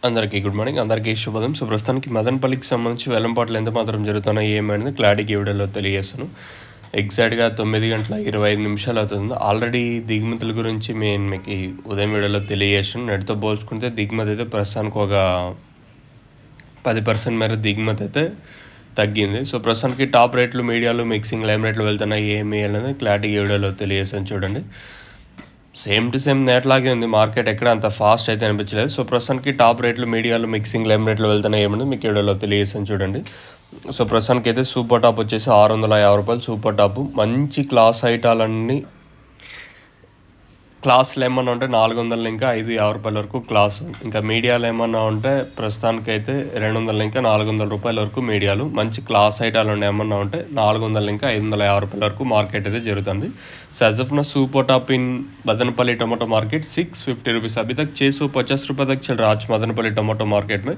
అందరికీ good morning. అందరికీ శుభోదయం. సో, ప్రస్తుతానికి మదనపల్లికి సంబంధించి వేలంపాట్లు ఎంత మాత్రం జరుగుతున్నాయి ఏమనేది క్లారిటీగా ఈ వీడియోలో తెలియజేస్తాను. ఎగ్జాక్ట్‌గా 9:25 అవుతుంది. ఆల్రెడీ దిగుమతుల గురించి నేను మీకు ఈ ఉదయం వీడియోలో తెలియజేసాను. నేటితో పోల్చుకుంటే దిగుమతి అయితే ప్రస్తుతానికి ఒక 10% మేర దిగుమతి అయితే తగ్గింది. సో, ప్రస్తుతానికి టాప్ రేట్లు, మీడియాలు, మిక్సింగ్, లైమ్ రేట్లు వెళ్తున్నాయి ఏమి అనేది క్లారిటీగా ఈ వీడియోలో తెలియజేస్తాను చూడండి. సేమ్ టు సేమ్ నేట్లాగే ఉంది. మార్కెట్ ఎక్కడ అంత ఫాస్ట్ అయితే అనిపించలేదు. సో, ప్రస్తుతానికి టాప్ రేట్లు, మీడియాలు, మిక్సింగ్, లైమ్ రేట్లు వెళ్తున్నాయి ఏమన్నది మీకు వీడియోలో తెలియజేస్తాను చూడండి. సో, ప్రస్తుతానికైతే సూపర్ టాప్ వచ్చేసి ₹650 సూపర్ టాపు. మంచి క్లాస్ ఐటాలన్నీ క్లాస్‌లో ఏమన్నా ఉంటే 400 ఇంకా ₹550 వరకు క్లాసు. ఇంకా మీడియాలో ఏమన్నా ఉంటే ప్రస్తుతానికైతే 200 ఇంకా ₹400 వరకు మీడియాలు. మంచి క్లాస్ ఐటాలు ఏమన్నా ఉంటే 400 ఇంకా ₹550 వరకు మార్కెట్ అయితే జరుగుతుంది. So, as of now super top in Madanapalle tomato market ₹650 अभी तक ₹650 तक चल रहा है आज मदनपल्ली टोमेटो मार्केट में.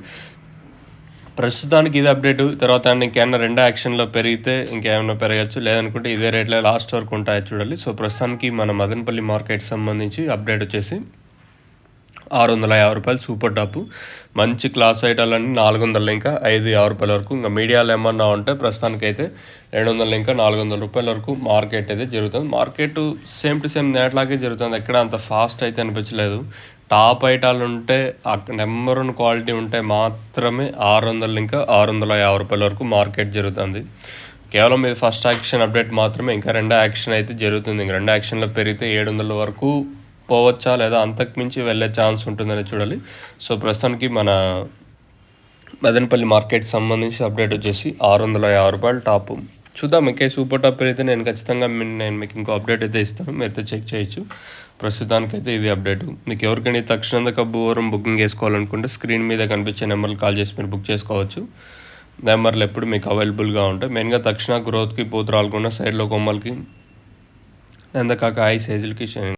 ప్రస్తుతానికి ఇది అప్డేటు. తర్వాత ఇంకేమన్నా రెండో యాక్షన్‌లో పెరిగితే ఇంకేమన్నా పెరగచ్చు. లేదనుకుంటే ఇదే రేట్‌లో లాస్ట్ వరకు ఉంటాయో చూడాలి. సో, ప్రస్తుతానికి మన మదనపల్లి మార్కెట్ సంబంధించి అప్డేట్ వచ్చేసి ₹650 సూపర్ టాపు. మంచి క్లాస్ ఐటాలన్నీ 400 ఇంకా ₹550 వరకు. ఇంకా మీడియాలో ఏమన్నా ఉంటే ప్రస్తుతానికైతే 200 ఇంకా ₹400 వరకు మార్కెట్ అయితే జరుగుతుంది. మార్కెట్ సేమ్ టు సేమ్ నేట్లాగే జరుగుతుంది. ఎక్కడ అంత ఫాస్ట్ అయితే అనిపించలేదు. టాప్ ఐటాలు ఉంటే నెంబర్ 1 క్వాలిటీ ఉంటే మాత్రమే 600 ఇంకా ₹650 వరకు మార్కెట్ జరుగుతుంది. కేవలం ఇది ఫస్ట్ యాక్షన్ అప్డేట్ మాత్రమే. ఇంకా రెండో యాక్షన్ అయితే జరుగుతుంది. ఇంక రెండో యాక్షన్‌లో పెరిగితే 700 వరకు పోవచ్చా లేదా అంతకు మించి వెళ్ళే ఛాన్స్ ఉంటుందని చూడాలి. సో, ప్రస్తుతానికి మన మదనపల్లి మార్కెట్ సంబంధించి అప్డేట్ వచ్చేసి ₹650 టాపు. చూద్దాం ఇంకే సూపర్ టాప్ పెరిగితే నేను ఖచ్చితంగా నేను మీకు ఇంకో అప్డేట్ అయితే ఇస్తాను. మీరైతే చెక్ చేయొచ్చు. ప్రస్తుతానికైతే ఇది అప్డేటు. మీకు ఎవరికైనా తక్షణ భూవరం బుకింగ్ చేసుకోవాలనుకుంటే స్క్రీన్ మీద కనిపించే నెంబర్లు కాల్ చేసి మీరు బుక్ చేసుకోవచ్చు. నెంబర్లు ఎప్పుడు మీకు అవైలబుల్గా ఉంటాయి. మెయిన్గా తక్షణ గ్రోత్కి, పూత రాలకుండా సైడ్లో కొమ్మలకి, నందకాక ఐ సైజులకి